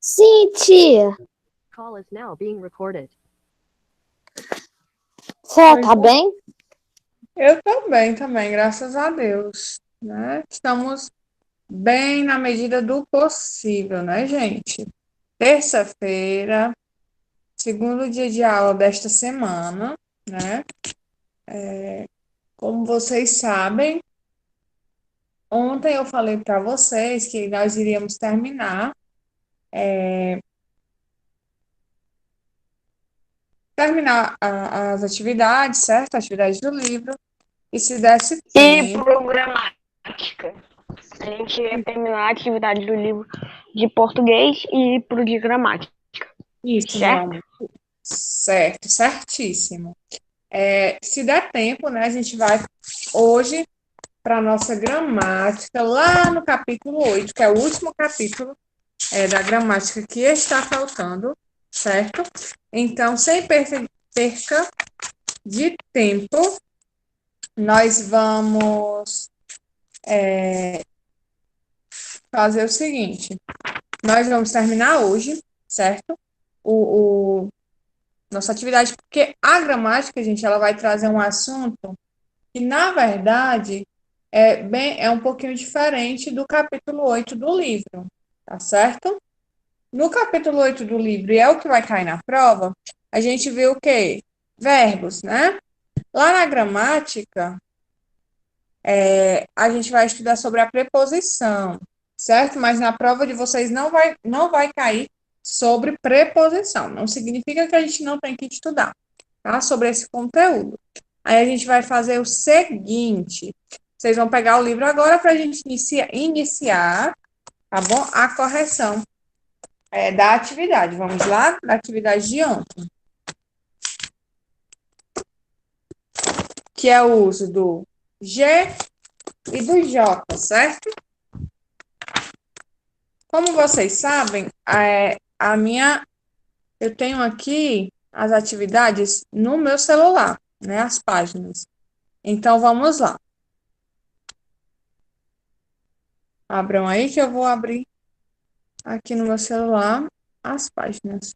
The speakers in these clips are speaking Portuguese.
Sim, tia. Call is now being recorded. Você tá bem? Eu tô bem também, graças a Deus, né? Estamos bem na medida do possível, né, gente? Terça-feira, segundo dia de aula desta semana, né? Como vocês sabem, ontem eu falei para vocês que nós iríamos terminar as atividades, certo? Atividades do livro, e se desse E tempo, programática. A gente ia terminar a atividade do livro de português e ir pro de gramática. isso, meu Certo? amor. Certo, certíssimo. Se der tempo, né, a gente vai hoje para a nossa gramática, lá no capítulo 8, que é o último capítulo da gramática que está faltando, certo? Então, sem perca de tempo, nós vamos fazer o seguinte: nós vamos terminar hoje, certo? O nossa atividade, porque a gramática, gente, ela vai trazer um assunto que, na verdade, é um pouquinho diferente do capítulo 8 do livro, tá certo? No capítulo 8 do livro, e é o que vai cair na prova, a gente vê o quê? Verbos, né? Lá na gramática, a gente vai estudar sobre a preposição, certo? Mas na prova de vocês não vai cair sobre preposição. Não significa que a gente não tem que estudar, tá? Sobre esse conteúdo. Aí a gente vai fazer o seguinte: vocês vão pegar o livro agora para a gente iniciar, tá bom? A correção da atividade. Vamos lá? Da atividade de ontem. Que é o uso do G e do J, certo? Como vocês sabem, eu tenho aqui as atividades no meu celular, né? As páginas. Então, vamos lá. Abram aí que eu vou abrir aqui no meu celular as páginas.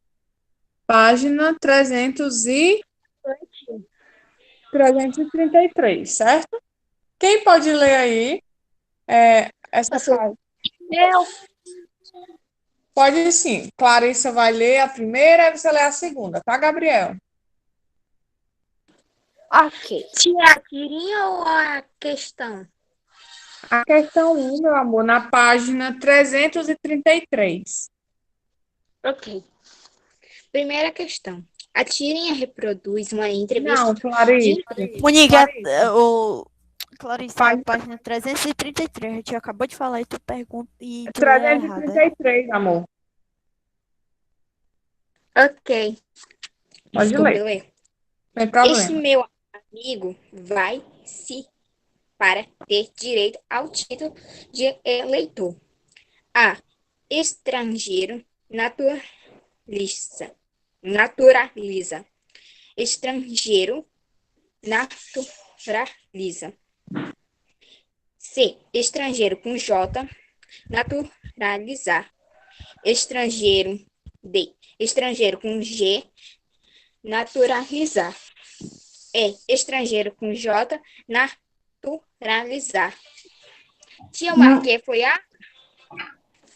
Página 333, certo? Quem pode ler aí essa página? Eu. Pode sim. Clarissa vai ler a primeira e você lê a segunda, tá, Gabriel? Ok. Tia, a tirinha ou a questão? A questão 1, meu amor, na página 333. Ok. Primeira questão. A tirinha reproduz uma entrevista Não, Clarissa. Monique, Clarissa, a Página página 333, a gente acabou de falar e tu pergunta e tu lê errado. 333, amor. Ok. Pode Desculpa, ler, eu erro. sem Este problema. meu amigo vai se para ter direito ao título de eleitor. A. Estrangeiro naturaliza. Estrangeiro naturaliza. C. Estrangeiro com J, naturalizar. Estrangeiro. D. Estrangeiro com G, naturalizar. E. Estrangeiro com J, naturalizar. Tia, eu marquei, foi a?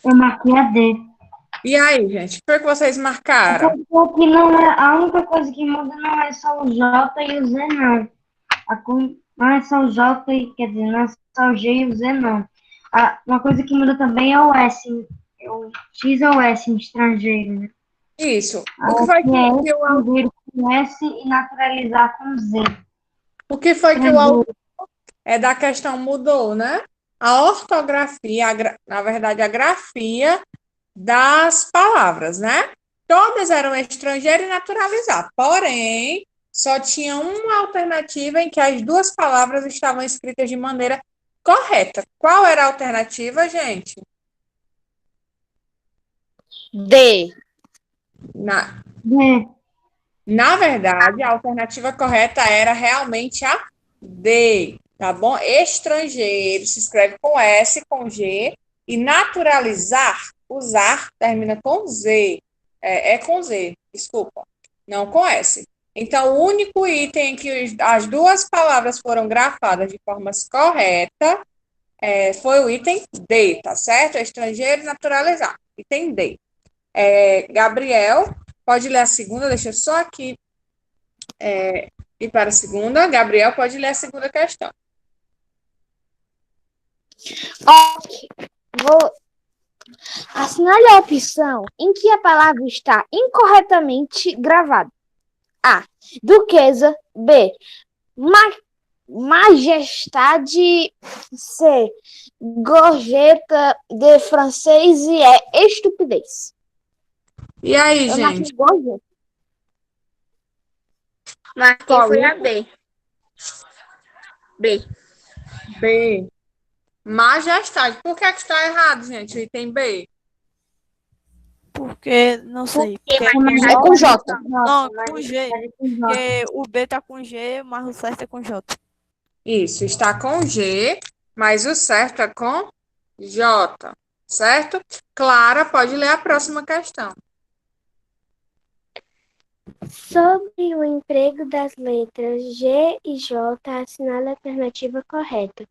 Eu marquei a D. E aí, gente, o que foi que vocês marcaram? Porque não é, a única coisa que muda não é só o J e o Z, não. Não é só o J, quer dizer, não é só o G e o Z, não. Uma coisa que muda também é o S, o X ou o S em estrangeiro, né? Isso. O que foi Que é que o estrangeiro com S e naturalizar com Z. O que foi que o Estrangeiro. autor da questão mudou, né? A ortografia, na verdade, a grafia das palavras, né? Todas eram estrangeiro e naturalizar. Porém, só tinha uma alternativa em que as duas palavras estavam escritas de maneira correta. Qual era a alternativa, gente? D. Na, D. na verdade, a alternativa correta era realmente a D, tá bom? Estrangeiro se escreve com S, com G, e naturalizar, Usar termina com Z. É com Z, desculpa. Não com S. Então, o único item em que as duas palavras foram grafadas de formas corretas foi o item D, tá certo? Estrangeiro naturalizado. Item D. Gabriel, pode ler a segunda, deixa eu só aqui ir para a segunda. Gabriel, pode ler a segunda questão. Ok. Assinale a opção em que a palavra está incorretamente gravada. A. Duquesa. B. Majestade. C. Gorjeta. D. Francês. E estupidez. E aí, Eu marquei gente? gorjeta. Marquei Qual foi a item? B. B. B. Majestade. Por que está errado, gente, o item B? Porque, não sei. Porque Porque majestade É com J. não, com G. Com J. Porque o B tá com G, mas o certo é com J. Isso, está com G, mas o certo é com J, certo? Clara, pode ler a próxima questão. Sobre o emprego das letras G e J, assinale a alternativa correta.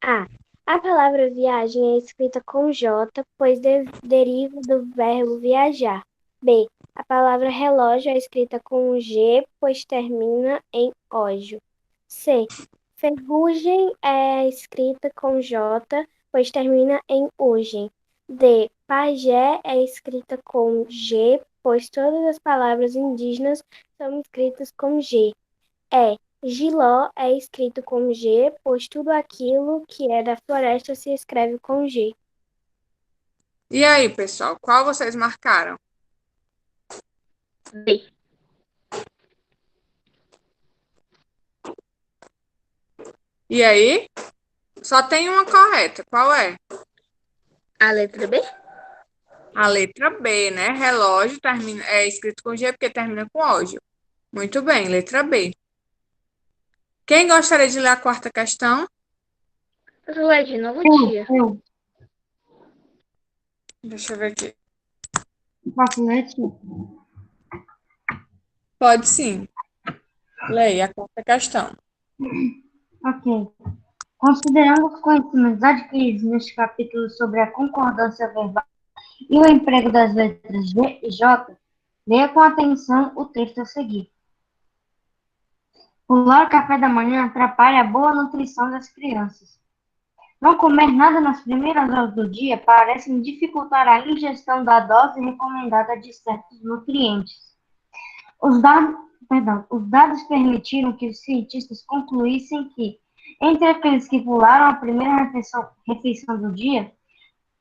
A. A palavra viagem é escrita com J, pois deriva do verbo viajar. B. A palavra relógio é escrita com G, pois termina em ódio. C. Ferrugem é escrita com J, pois termina em ugem. D. Pajé é escrita com G, pois todas as palavras indígenas são escritas com G. Giló é escrito com G, pois tudo aquilo que é da floresta se escreve com G. E aí, pessoal, qual vocês marcaram? B. E aí? Só tem uma correta. Qual é? A letra B? A letra B, né? Relógio é escrito com G porque termina com ódio. Muito bem, letra B. Quem gostaria de ler a quarta questão? Posso ler de novo, tia? Eu Deixa eu ver aqui. posso ler, tio? Pode sim. Leia a quarta questão. Ok. Considerando os conhecimentos adquiridos neste capítulo sobre a concordância verbal e o emprego das letras G e J, leia com atenção o texto a seguir. Pular o café da manhã atrapalha a boa nutrição das crianças. Não comer nada nas primeiras horas do dia parece dificultar a ingestão da dose recomendada de certos nutrientes. Os dados permitiram que os cientistas concluíssem que, entre aqueles que pularam a primeira refeição do dia,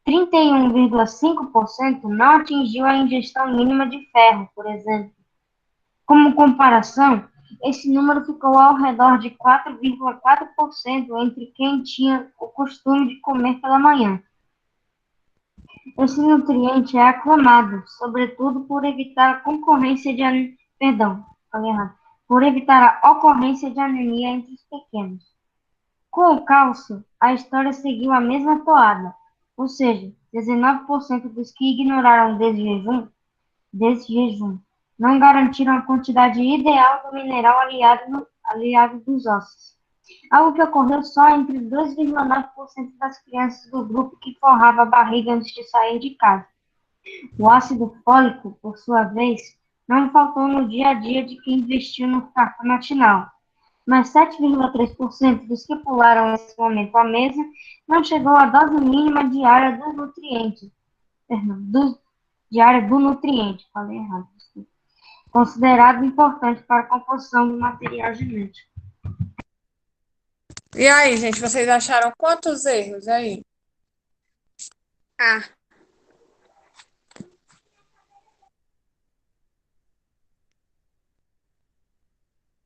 31,5% não atingiu a ingestão mínima de ferro, por exemplo. Como comparação, esse número ficou ao redor de 4,4% entre quem tinha o costume de comer pela manhã. Esse nutriente é aclamado, sobretudo por evitar a por evitar a ocorrência de anemia entre os pequenos. Com o cálcio, a história seguiu a mesma toada, ou seja, 19% dos que ignoraram desse jejum não garantiram a quantidade ideal do mineral aliado dos ossos, algo que ocorreu só entre 2,9% das crianças do grupo que forrava a barriga antes de sair de casa. O ácido fólico, por sua vez, não faltou no dia a dia de quem investiu no café matinal, mas 7,3% dos que pularam nesse momento à mesa não chegou à dose mínima diária do nutriente. Falei errado. Considerado importante para a composição do material genético. E aí, gente, vocês acharam quantos erros aí? A.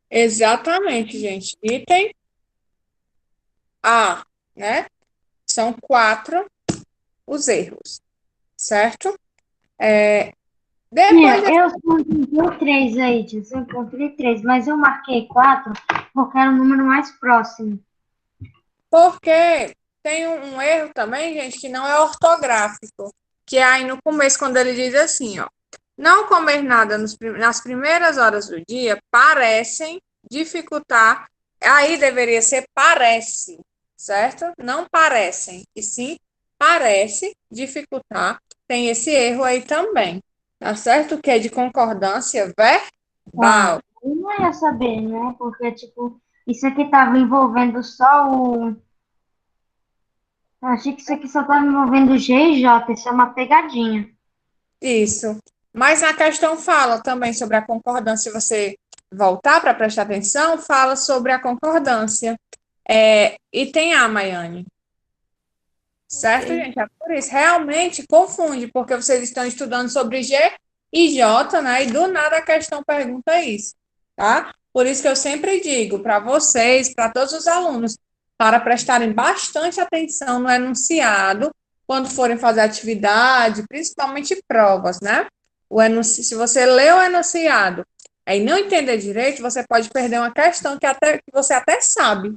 Exatamente, gente. Item A, né? São 4 os erros, certo? Depois Eu só encontrei 3 aí, tio. Eu encontrei 3, mas eu marquei 4 porque era o número mais próximo. porque tem um erro também, gente, que não é ortográfico. que é aí no começo, quando ele diz assim, ó, não comer nada nas primeiras horas do dia parecem dificultar, aí deveria ser parece, certo? Não parecem, e sim parece dificultar, tem esse erro aí também, tá certo? Que é de concordância verbal. Eu não ia saber, né? Porque, tipo, isso aqui tava envolvendo só o. Eu achei que isso aqui só tava envolvendo o G e J, isso é uma pegadinha. Isso. Mas a questão fala também sobre a concordância. Se você voltar para prestar atenção, fala sobre a concordância. E tem a Maiane. Certo, gente? É por isso. Realmente confunde, porque vocês estão estudando sobre G e J, né? E do nada a questão pergunta isso, tá? Por isso que eu sempre digo para vocês, para todos os alunos, para prestarem bastante atenção no enunciado quando forem fazer atividade, principalmente provas, né? Se você lê o enunciado e não entender direito, você pode perder uma questão que você até sabe,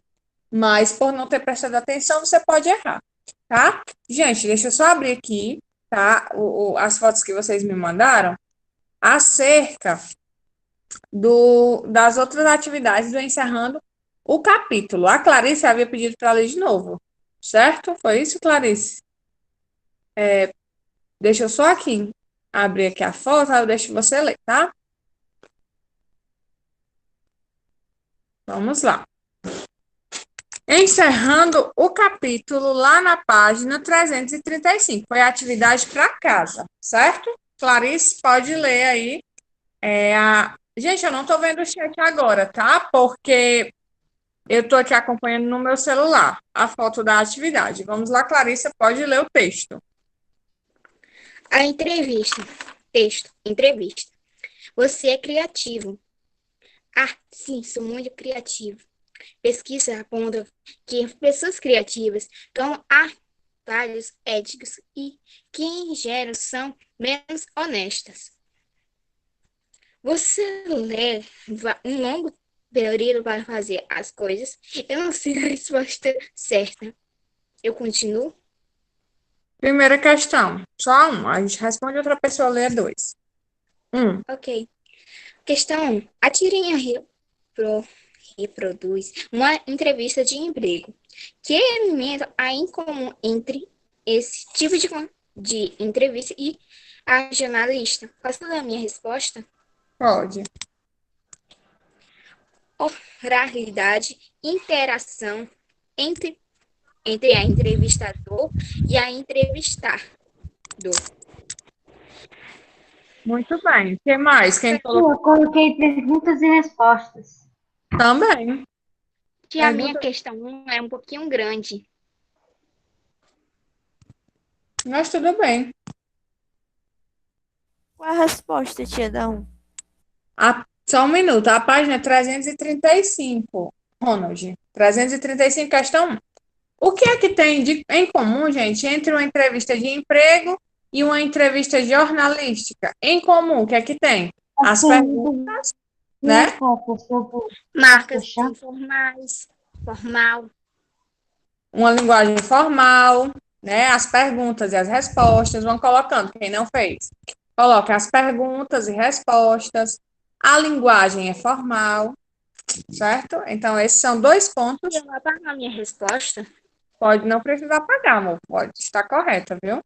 mas por não ter prestado atenção, você pode errar, tá? Gente, deixa eu só abrir aqui, tá? As fotos que vocês me mandaram acerca das outras atividades do encerrando o capítulo. A Clarice havia pedido para ler de novo, certo? Foi isso, Clarice? Deixa eu só aqui abrir aqui a foto, aí eu deixo você ler, tá? Vamos lá. Encerrando o capítulo lá na página 335. Foi a atividade para casa, certo? Clarice, pode ler aí. Gente, eu não estou vendo o chat agora, tá? Porque eu estou aqui acompanhando no meu celular a foto da atividade. Vamos lá, Clarice, pode ler o texto. A entrevista. Texto. Entrevista. Você é criativo. Ah, sim, sou muito criativo. Pesquisa aponta que pessoas criativas tomam atalhos éticos e que, em geral, são menos honestas. Você leva um longo período para fazer as coisas. Eu não sei a resposta certa. Eu continuo? Primeira questão, só um. A gente responde, outra pessoa lê dois. Ok. Questão 1. A tirinha reproduz uma entrevista de emprego. Que elemento há em comum entre esse tipo de entrevista e a jornalista? Posso dar a minha resposta? Pode. Oralidade, interação entre a entrevistador e a entrevistado. Muito bem. O que mais? Quem colocou? Eu coloquei perguntas e respostas. Também. Que a minha questão 1 é um pouquinho grande. Mas tudo bem. Qual a resposta, tia da 1? Só um minuto. A página é 335, Ronald. 335, questão 1. O que é que tem em comum, gente, entre uma entrevista de emprego e uma entrevista jornalística? Em comum, o que é que tem? As perguntas, né? Marcas informais, formal. Uma linguagem formal, né? As perguntas e as respostas. Vão colocando, quem não fez. Coloca as perguntas e respostas. A linguagem é formal, certo? Então, esses são dois pontos. Eu vou apagar a minha resposta. Pode não precisar apagar, amor. Pode estar correta, viu?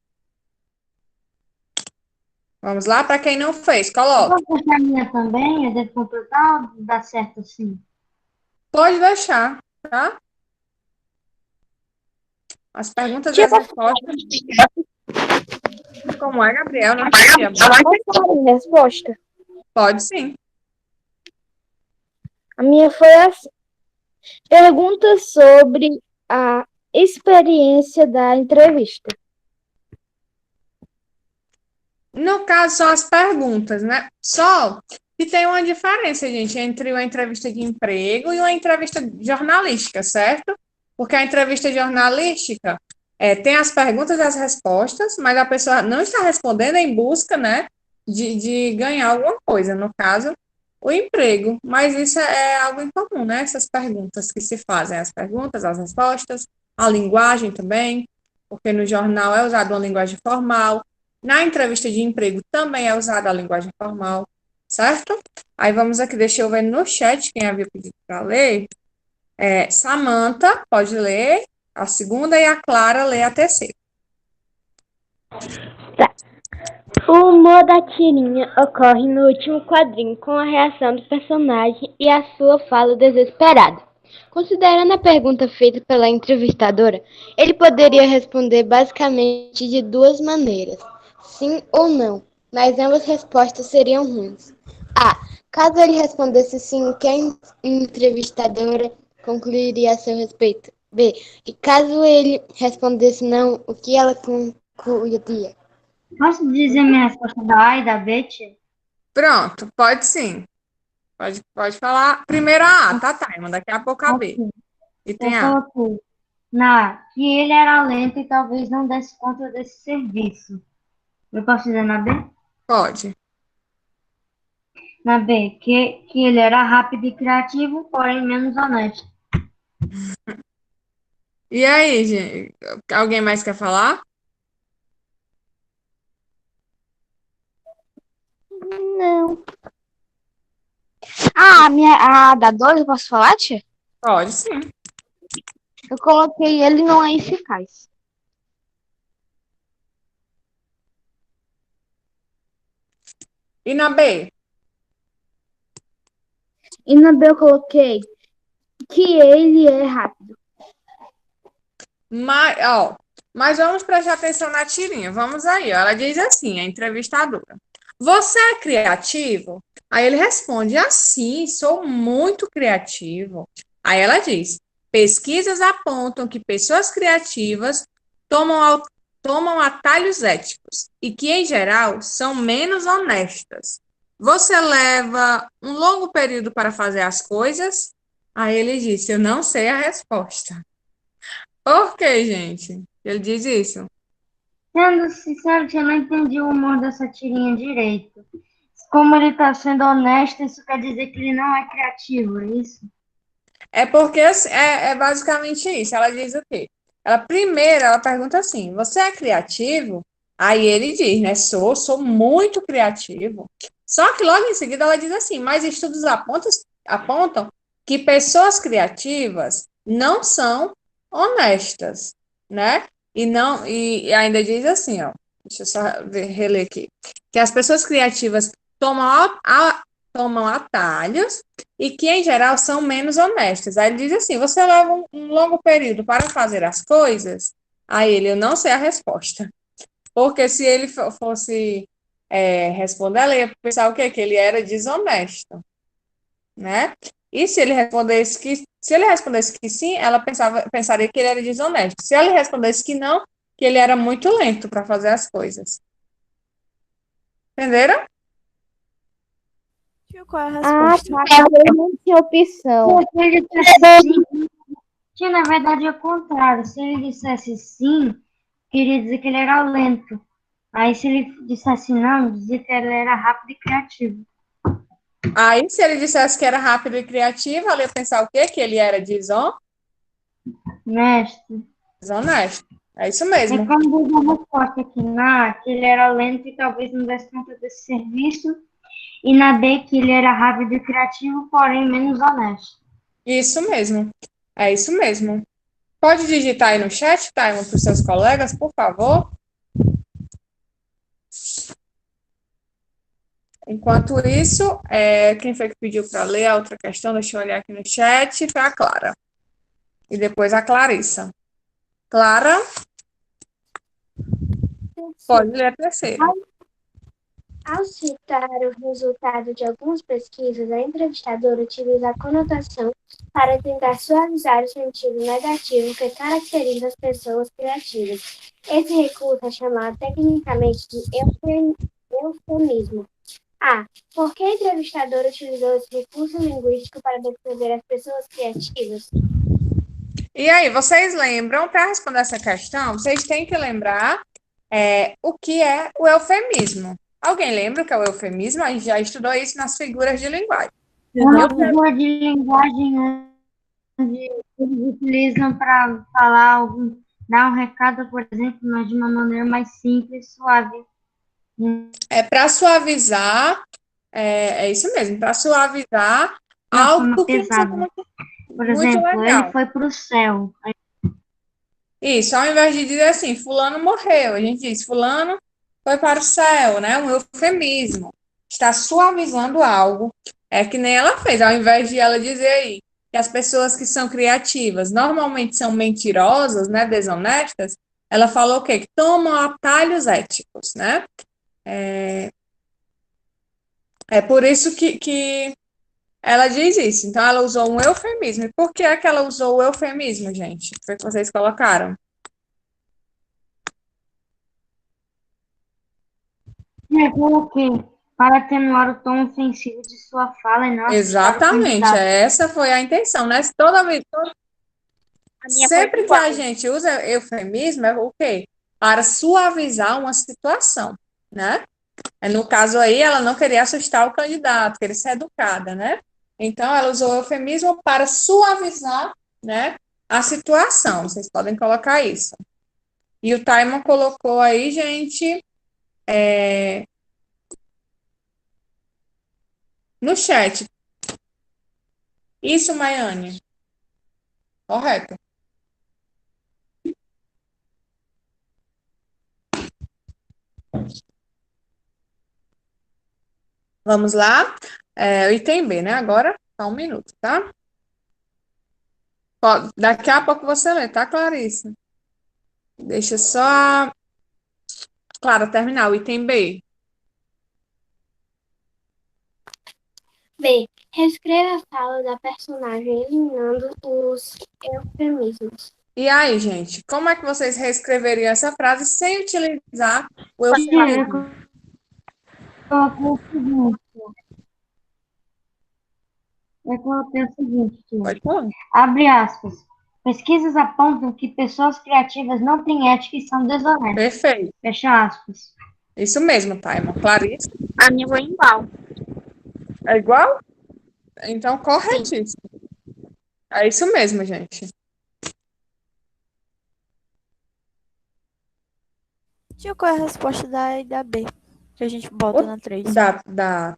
Vamos lá, para quem não fez, coloca. Vou deixar a minha também, eu devo completar ou dá certo assim? Pode deixar, tá? As perguntas e as respostas. Como é, Gabriel? Não entendi, amor. Posso falar a minha resposta? Pode sim. A minha foi assim. Pergunta sobre a experiência da entrevista. No caso, são as perguntas, né? Só que tem uma diferença, gente, entre uma entrevista de emprego e uma entrevista jornalística, certo? Porque a entrevista jornalística tem as perguntas e as respostas, mas a pessoa não está respondendo em busca, né, de ganhar alguma coisa, no caso, o emprego. Mas isso é algo em comum, né? Essas perguntas que se fazem, as perguntas, as respostas, a linguagem também, porque no jornal é usada uma linguagem formal, Na entrevista de emprego também é usada a linguagem formal, certo? Aí vamos aqui, deixa eu ver no chat quem havia pedido para ler. Samantha pode ler a segunda e a Clara lê a terceira. O humor da tirinha ocorre no último quadrinho, com a reação do personagem e a sua fala desesperada. Considerando a pergunta feita pela entrevistadora, ele poderia responder basicamente de duas maneiras, sim ou não, mas ambas respostas seriam ruins. A. Caso ele respondesse sim, o que a entrevistadora concluiria a seu respeito? B. E caso ele respondesse não, o que ela concluiria? Posso dizer minha resposta da A e da B, tia? Pronto, pode sim. Pode falar. Primeiro a A, tá, Taima? Daqui a pouco a B. Ok. E tem Eu A. coloquei na A, que ele era lento e talvez não desse conta desse serviço. Eu posso dizer na B? Pode. Na B, que ele era rápido e criativo, porém menos honesto. E aí, gente? Alguém mais quer falar? Não. A da Dor, eu posso falar, tia? Pode sim. Eu coloquei ele não é eficaz. E na B? E na B eu coloquei que ele é rápido. Mas vamos prestar atenção na tirinha. Vamos aí, ó. Ela diz assim, a entrevistadora. Você é criativo? Aí ele responde assim, sou muito criativo. Aí ela diz, pesquisas apontam que pessoas criativas tomam atalhos éticos e que, em geral, são menos honestas. Você leva um longo período para fazer as coisas? Aí ele disse, eu não sei a resposta. Por quê, gente? Ele diz isso. Sendo sincero, eu não entendi o humor dessa tirinha direito. Como ele tá sendo honesto, isso quer dizer que ele não é criativo, é isso? É porque assim, é basicamente isso. Ela diz o quê? Ela pergunta assim: você é criativo? Aí ele diz, né? Sou muito criativo. Só que logo em seguida ela diz assim: mas estudos apontam que pessoas criativas não são honestas, né? E ainda diz assim, ó. Deixa eu só reler aqui. Que as pessoas criativas tomam atalhos e que, em geral, são menos honestas. Aí ele diz assim, você leva um longo período para fazer as coisas? Aí eu não sei a resposta. Porque se ele fosse responder, ela ia pensar o quê? Que ele era desonesto, né? E se ele respondesse que sim, ela pensaria que ele era desonesto. Se ele respondesse que não, que ele era muito lento para fazer as coisas. Entenderam? Tio, qual é a resposta? Talvez não tinha opção. Se ele dissesse sim, tinha na verdade é o contrário. Se ele dissesse sim, queria dizer que ele era lento. Aí se ele dissesse não, dizia que ele era rápido e criativo. Aí, se ele dissesse que era rápido e criativo, ela ia pensar o quê? Que ele era Honesto. desonesto. É isso É mesmo. como diz a resposta aqui na A, que ele era lento e talvez não desse conta desse serviço. E na B, que ele era rápido e criativo, porém menos honesto. Isso mesmo. É isso mesmo. Pode digitar aí no chat, Taima, para os seus colegas, por favor. Enquanto isso, quem foi que pediu para ler a outra questão? Deixa eu olhar aqui no chat. Foi a Clara. E depois a Clarissa. Clara, pode ler a terceira. Ao citar o resultado de algumas pesquisas, a entrevistadora utiliza a conotação para tentar suavizar o sentido negativo que caracteriza as pessoas criativas. Esse recurso é chamado tecnicamente de eufemismo. A. Por que a entrevistadora utilizou esse recurso linguístico para descrever as pessoas criativas? E aí, vocês lembram, para responder essa questão, vocês têm que lembrar o que é o eufemismo. Alguém lembra o que é o eufemismo? A gente já estudou isso nas figuras de linguagem. Uma figura de linguagem onde eles utilizam para falar dar um recado, por exemplo, mas de uma maneira mais simples, suave. É para suavizar, é isso mesmo, para suavizar Uma algo forma que não seja pesada. muito, Por muito exemplo, ele legal. foi para o céu. Isso, ao invés de dizer assim, fulano morreu, a gente diz, fulano foi para o céu, né? Um eufemismo. Está suavizando algo. É que nem ela fez, ao invés de ela dizer aí que as pessoas que são criativas normalmente são mentirosas, né? Desonestas, ela falou o quê? Que tomam atalhos éticos, né? É por isso que ela diz isso. Então, ela usou um eufemismo. E por que é que ela usou o eufemismo, gente? Foi o que vocês colocaram. Eu coloquei para atenuar o tom ofensivo de sua fala e não assustar o Exatamente, candidato. essa foi a intenção, né? Toda vez, A minha foi sempre que igual. a gente usa eufemismo, é o quê? Para suavizar uma situação, né? No caso aí, ela não queria assustar o candidato, queria ser educada, né? Então, ela usou o eufemismo para suavizar, né, a situação. Vocês podem colocar isso. E o Taimon colocou aí, gente, no chat. Isso, Maiane. Correto. Vamos lá. O item B, né? Agora, só um minuto, tá? Daqui a pouco você lê, tá, Clarissa? Deixa só, Clara, terminar o item B. B. Reescreva a fala da personagem eliminando os eufemismos. E aí, gente, como é que vocês reescreveriam essa frase sem utilizar o Tia, eu eufemismo? coloquei o seguinte. Eu coloquei o seguinte, tia. Pode falar. Abre aspas. Pesquisas apontam que pessoas criativas não têm ética e são desonestas. Perfeito. Fecha aspas. Isso mesmo, Taima. Clarissa? A minha foi igual. É igual? Então, corretíssimo. É isso mesmo, gente. Tia, qual é a resposta da A e da B? Que a gente bota na 3. Da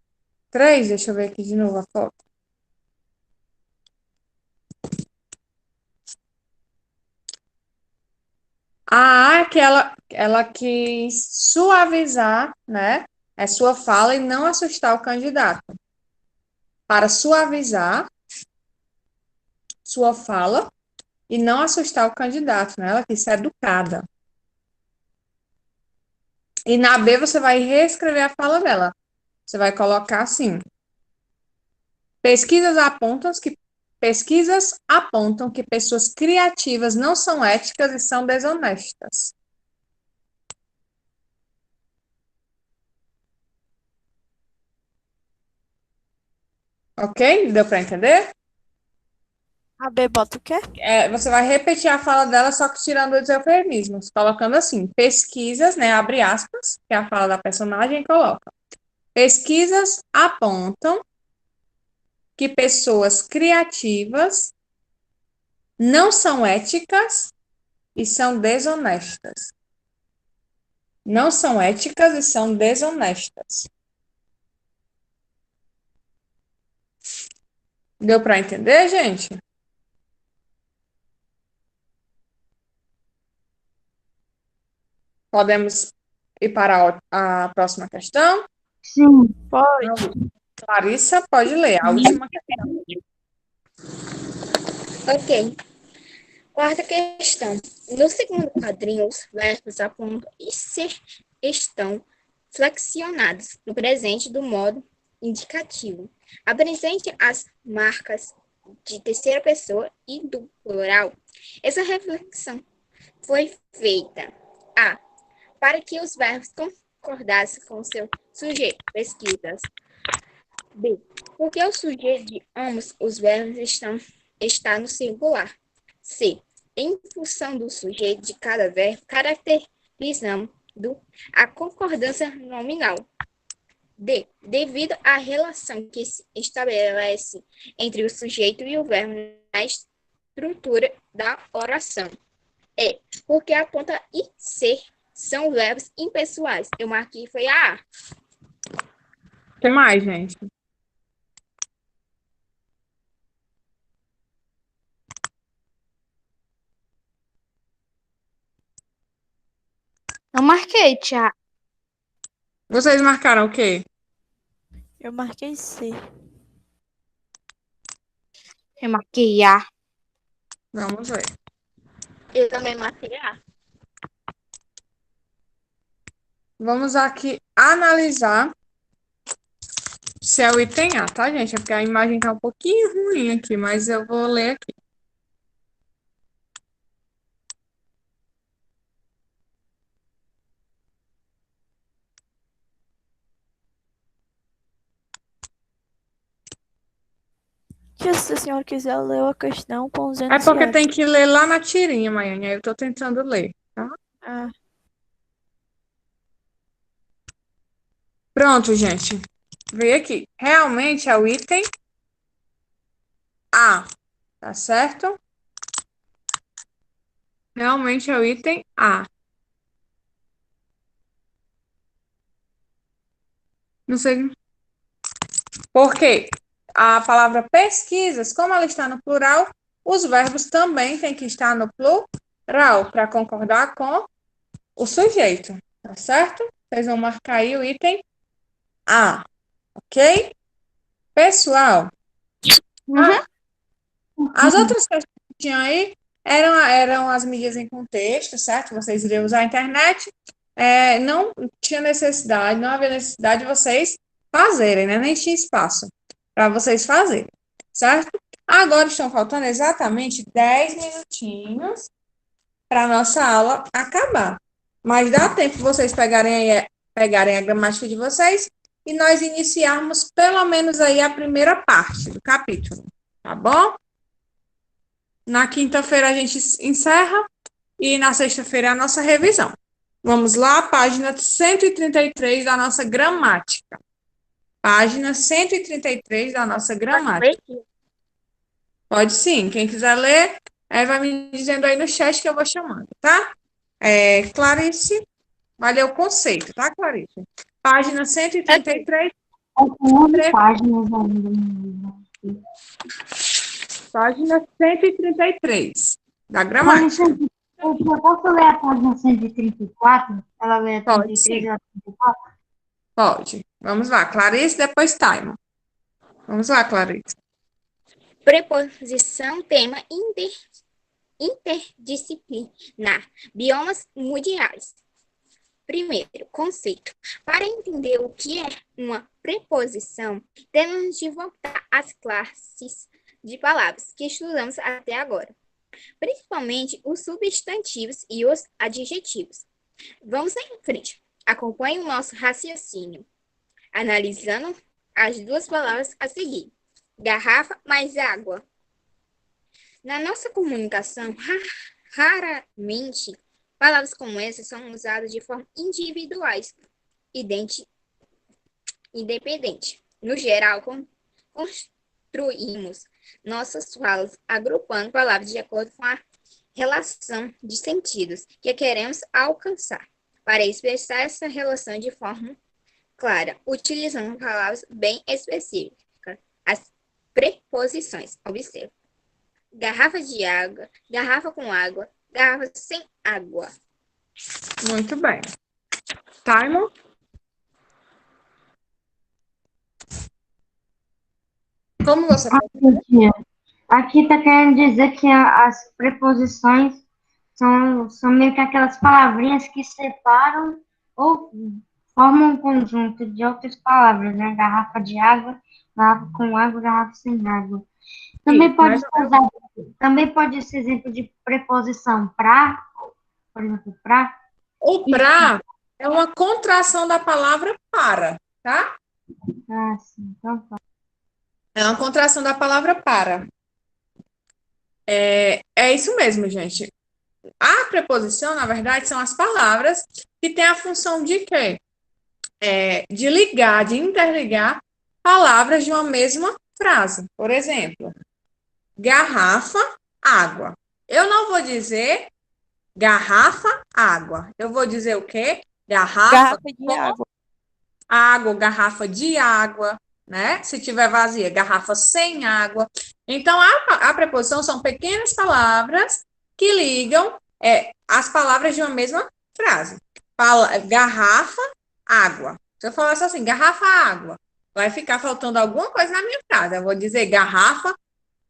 3, deixa eu ver aqui de novo a foto. A A é que ela quis suavizar, né, a sua fala e não assustar o candidato. Para suavizar sua fala e não assustar o candidato, né? Ela quis ser educada. E na B você vai reescrever a fala dela. Você vai colocar assim: pesquisas apontam que pessoas criativas não são éticas e são desonestas. Ok? Deu para entender? A B bota o quê? Você vai repetir a fala dela, só que tirando os eufemismos, colocando assim: pesquisas, né? Abre aspas, que é a fala da personagem, e coloca. Pesquisas apontam que pessoas criativas não são éticas e são desonestas. Não são éticas e são desonestas. Deu para entender, gente? Podemos ir para a próxima questão? Sim. Pode. Clarissa, pode ler a última questão. Ok. Quarta questão. No segundo quadrinho, os verbos apontam e estão flexionados no presente do modo indicativo. Apresente as marcas de terceira pessoa e do plural. Essa reflexão foi feita para que os verbos concordassem com seu sujeito, pesquisas. B, porque o sujeito de ambos os verbos está no singular. C, em função do sujeito de cada verbo, caracterizando a concordância nominal. D, devido à relação que se estabelece entre o sujeito e o verbo na estrutura da oração. E, porque aponta e ser são verbos impessoais. Eu marquei foi a. O que mais, gente? Eu marquei, Tia. Vocês marcaram o quê? Eu marquei C. Eu marquei A. Vamos ver. Eu também marquei a. Vamos aqui analisar se é o item A, tá, gente? É porque a imagem tá um pouquinho ruim aqui, mas eu vou ler aqui. Tia, se a senhora quiser ler a questão com os É porque enunciados. tem que ler lá na tirinha, Maiane. Aí eu tô tentando ler, tá? Ah, Pronto, gente. Veio aqui. Realmente é o item A, tá certo? Realmente é o item A. Não sei. Por quê? A palavra pesquisas, como ela está no plural, os verbos também têm que estar no plural para concordar com o sujeito, tá certo? Vocês vão marcar aí o item A, ok? Pessoal, as outras questões que tinham aí eram as mídias em contexto, certo? Vocês iriam usar a internet. Não tinha necessidade, não havia necessidade de vocês fazerem, né? Nem tinha espaço para vocês fazerem, certo? Agora estão faltando exatamente 10 minutinhos para a nossa aula acabar. Mas dá tempo vocês pegarem a gramática de vocês e nós iniciarmos pelo menos aí a primeira parte do capítulo, tá bom? Na quinta-feira a gente encerra e na sexta-feira é a nossa revisão. Vamos lá, página 133 da nossa gramática. Página 133 da nossa gramática. Pode sim, quem quiser ler, vai me dizendo aí no chat que eu vou chamando, tá? Clarice, vai ler o conceito, tá, Clarice? Página 133. Com 11 páginas ainda. Página 133 da gramática. Eu posso ler a página 134? Ela lê a Pode 33 sim. e a 34? Pode. Vamos lá, Clarice, depois Taimo. Vamos lá, Clarice. Preposição, tema interdisciplinar. Biomas mundiais. Primeiro, conceito. Para entender o que é uma preposição, temos de voltar às classes de palavras que estudamos até agora, principalmente os substantivos e os adjetivos. Vamos em frente. Acompanhe o nosso raciocínio, analisando as duas palavras a seguir. Garrafa mais água. Na nossa comunicação, raramente palavras como essas são usadas de forma individuais, independente. No geral, construímos nossas falas agrupando palavras de acordo com a relação de sentidos que queremos alcançar. Para expressar essa relação de forma clara, utilizando palavras bem específicas. As preposições. Observe. Garrafa de água, garrafa com água, garrafa sem água. Muito bem. Taimo? Como você Aqui está querendo dizer que as preposições são meio que aquelas palavrinhas que separam ou formam um conjunto de outras palavras, né? Garrafa de água, garrafa com água, garrafa sem água. Também pode ser exemplo de preposição pra, por exemplo, pra. O pra é uma contração da palavra para, tá? Ah, sim, então tá. É uma contração da palavra para. É isso mesmo, gente. A preposição, na verdade, são as palavras que têm a função de quê? De ligar, de interligar palavras de uma mesma frase. Por exemplo, garrafa, água. Eu não vou dizer garrafa, água. Eu vou dizer o quê? Garrafa de água. água, garrafa de água, né? Se tiver vazia, garrafa sem água. Então, a preposição são pequenas palavras que ligam as palavras de uma mesma frase. Garrafa, água. Se eu falasse assim, garrafa, água, vai ficar faltando alguma coisa na minha frase. Eu vou dizer garrafa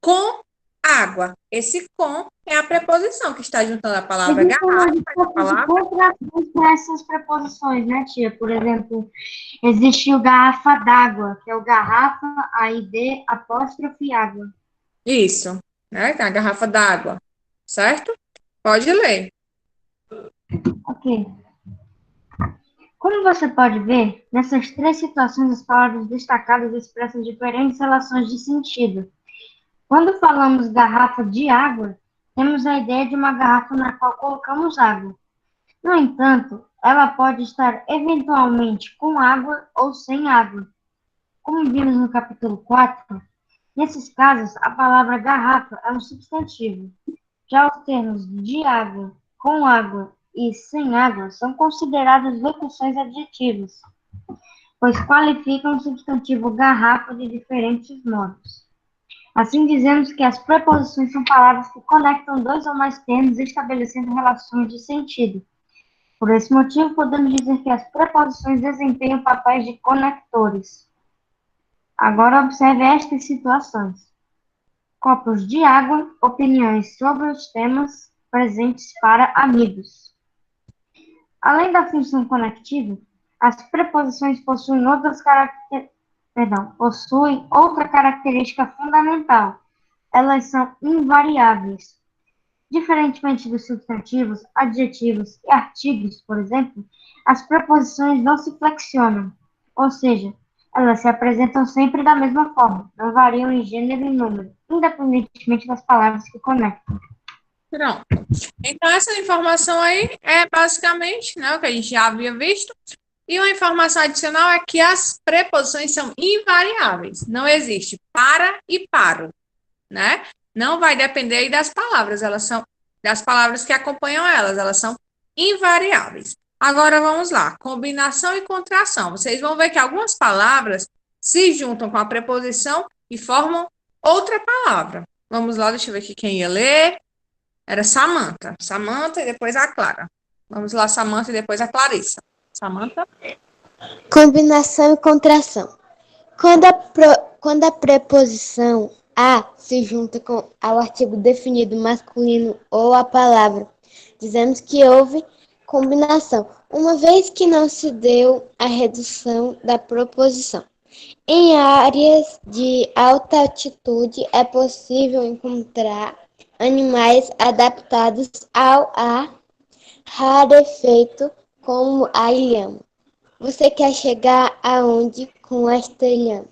com água. Esse com é a preposição que está juntando a palavra Existem umas garrafa com a palavra. contrações com essas preposições, né, tia? Por exemplo, existe o garrafa d'água, que é o garrafa, aí D, apóstrofe, água. Isso, né? Tem a garrafa d'água, certo? Pode ler. Ok. Como você pode ver, nessas três situações as palavras destacadas expressam diferentes relações de sentido. Quando falamos garrafa de água, temos a ideia de uma garrafa na qual colocamos água. No entanto, ela pode estar eventualmente com água ou sem água. Como vimos no capítulo 4, nesses casos, a palavra garrafa é um substantivo. Já os termos de água, com água e sem água são considerados locuções adjetivas, pois qualificam o substantivo garrafa de diferentes modos. Assim, dizemos que as preposições são palavras que conectam dois ou mais termos, estabelecendo relações de sentido. Por esse motivo, podemos dizer que as preposições desempenham papéis de conectores. Agora, observe estas situações. Copos de água, opiniões sobre os temas, presentes para amigos. Além da função conectiva, as preposições possuem outra característica fundamental. Elas são invariáveis. Diferentemente dos substantivos, adjetivos e artigos, por exemplo, as preposições não se flexionam, ou seja, elas se apresentam sempre da mesma forma, não variam em gênero e número, independentemente das palavras que conectam. Pronto. Então, essa informação aí é basicamente, né, o que a gente já havia visto. E uma informação adicional é que as preposições são invariáveis. Não existe para e paro, né? Não vai depender aí das palavras, elas são das palavras que acompanham elas são invariáveis. Agora vamos lá, combinação e contração. Vocês vão ver que algumas palavras se juntam com a preposição e formam outra palavra. Vamos lá, deixa eu ver aqui quem ia ler. Era Samantha. Samantha e depois a Clara. Vamos lá, Samantha e depois a Clarissa. Samantha. Combinação e contração. Quando a preposição a se junta ao artigo definido masculino ou a palavra, dizemos que houve combinação, uma vez que não se deu a redução da proposição. Em áreas de alta altitude é possível encontrar animais adaptados ao ar rarefeito, como a ilhama. Você quer chegar aonde com esta ilhama?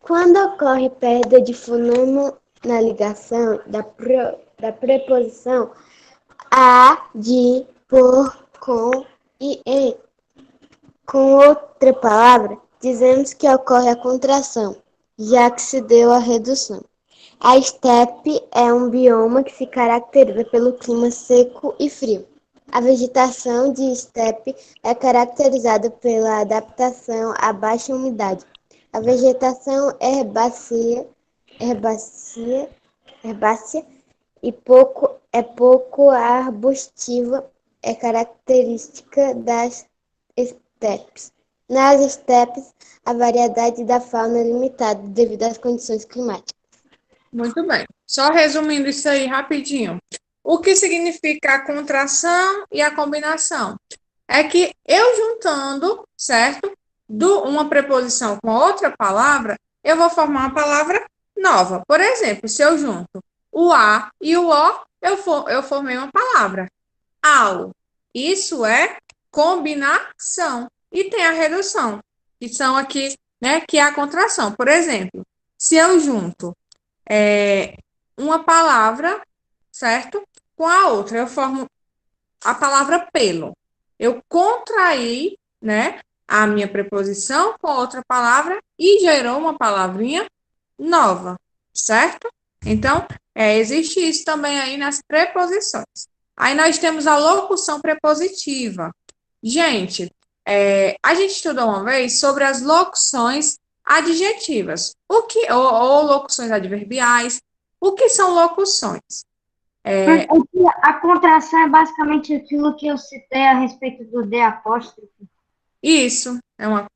Quando ocorre perda de fonema na ligação da preposição a, de, por, com e em, com outra palavra, dizemos que ocorre a contração, já que se deu a redução. A estepe é um bioma que se caracteriza pelo clima seco e frio. A vegetação de estepe é caracterizada pela adaptação à baixa umidade. A vegetação herbácea e pouco arbustiva é característica das estepes. Nas estepes, a variedade da fauna é limitada devido às condições climáticas. Muito bem. Só resumindo isso aí rapidinho. O que significa a contração e a combinação? É que eu juntando, certo? Uma preposição com outra palavra, eu vou formar uma palavra nova. Por exemplo, se eu junto o a e o o, eu formei uma palavra. Ao. Isso é combinação. E tem a redução, que são aqui, né? Que é a contração. Por exemplo, se eu junto uma palavra, certo? Com a outra, eu formo a palavra pelo. Eu contraí, né, a minha preposição com outra palavra e gerou uma palavrinha nova, certo? Então, existe isso também aí nas preposições. Aí nós temos a locução prepositiva. Gente, a gente estudou uma vez sobre as locuções adjetivas, ou locuções adverbiais. O que são locuções? Mas a contração é basicamente aquilo que eu citei a respeito do D apóstrofo. Isso,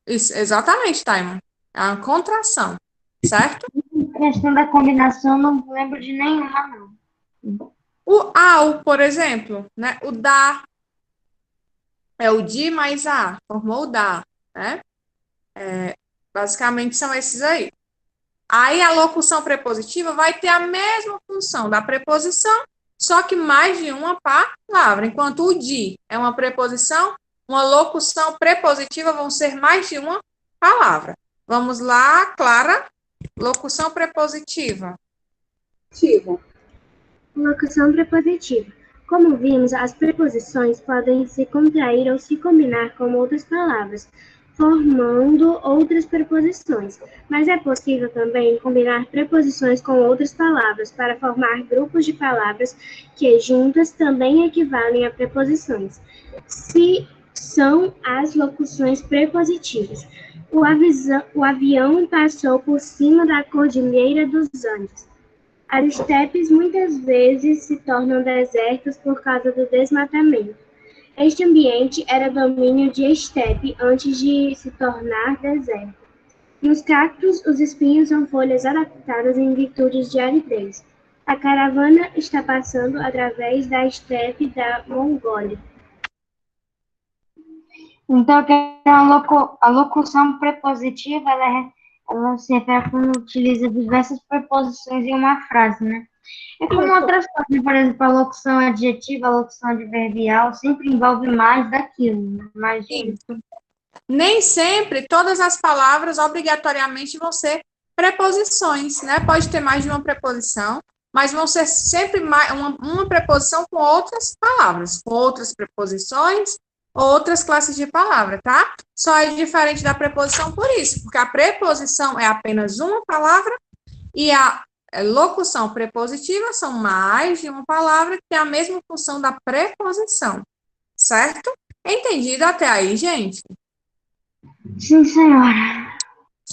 exatamente, Taimon. É uma contração, certo? A questão da combinação, não lembro de nenhuma, não. O ao, por exemplo, né? O da é o de mais a, formou o da, né? Basicamente são esses aí. Aí a locução prepositiva vai ter a mesma função da preposição, só que mais de uma palavra. Enquanto o de é uma preposição, uma locução prepositiva vão ser mais de uma palavra. Vamos lá, Clara. Locução prepositiva. Locução prepositiva. Como vimos, as preposições podem se contrair ou se combinar com outras palavras, formando outras preposições. Mas é possível também combinar preposições com outras palavras para formar grupos de palavras que juntas também equivalem a preposições. Se são as locuções prepositivas. O avião passou por cima da Cordilheira dos Andes. As estepes muitas vezes se tornam desertas por causa do desmatamento. Este ambiente era domínio de estepe antes de se tornar deserto. Nos cactos, os espinhos são folhas adaptadas em virtude de aridez. A caravana está passando através da estepe da Mongólia. Então, a locução prepositiva, ela se refere quando utiliza diversas preposições em uma frase, né? É como outras coisas, por exemplo, a locução adjetiva, a locução adverbial, sempre envolve mais daquilo, né? Mais de... Nem sempre todas as palavras obrigatoriamente vão ser preposições, né? Pode ter mais de uma preposição, mas vão ser sempre uma preposição com outras palavras, com outras preposições, outras classes de palavra, tá? Só é diferente da preposição por isso, porque a preposição é apenas uma palavra e a locução prepositiva são mais de uma palavra que tem a mesma função da preposição, certo? Entendido até aí, gente? Sim, senhora.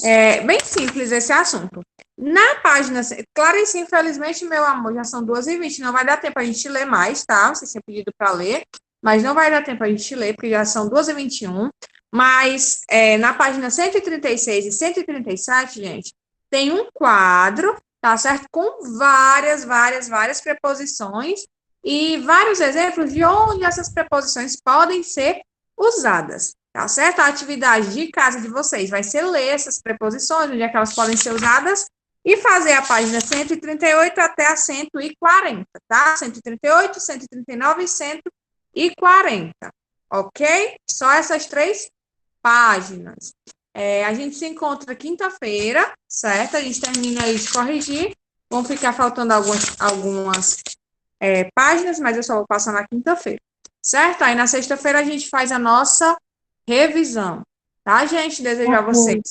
É bem simples esse assunto. Na página... Clarice, infelizmente, meu amor, já são 2h20, não vai dar tempo a gente ler mais, tá? Vocês tinham pedido para ler, mas não vai dar tempo a gente ler, porque já são 2h21. Mas na página 136 e 137, gente, tem um quadro, tá certo? Com várias preposições e vários exemplos de onde essas preposições podem ser usadas, tá certo? A atividade de casa de vocês vai ser ler essas preposições, onde é que elas podem ser usadas, e fazer a página 138 até a 140, tá? 138, 139 e 140, ok? Só essas 3 páginas. A gente se encontra quinta-feira, certo? A gente termina aí de corrigir. Vão ficar faltando algumas páginas, mas eu só vou passar na quinta-feira, certo? Aí na sexta-feira a gente faz a nossa revisão, tá, gente? Desejo a vocês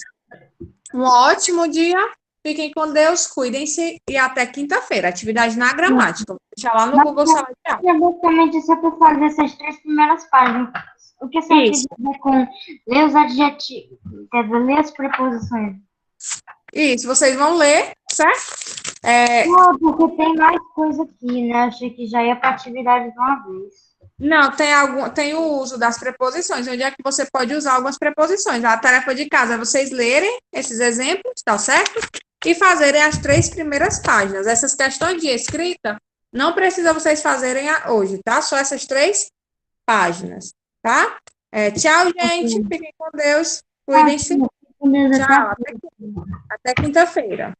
um ótimo dia. Fiquem com Deus, cuidem-se e até quinta-feira. Atividade na gramática. Vou deixar lá no Google Sala de Aula. É basicamente só para fazer essas 3 primeiras páginas. O que você quer dizer com ler os adjetivos? Quer dizer, ler as preposições. Isso, vocês vão ler, certo? Não, porque tem mais coisa aqui, né? Achei que já ia para atividade de uma vez. Não, tem o uso das preposições, onde é que você pode usar algumas preposições. A tarefa de casa é vocês lerem esses exemplos, tá certo? E fazerem as 3 primeiras páginas. Essas questões de escrita, não precisa vocês fazerem hoje, tá? Só essas 3 páginas, tá? Tchau, gente. Fiquem com Deus. Cuidem-se. Tchau. Até quinta-feira.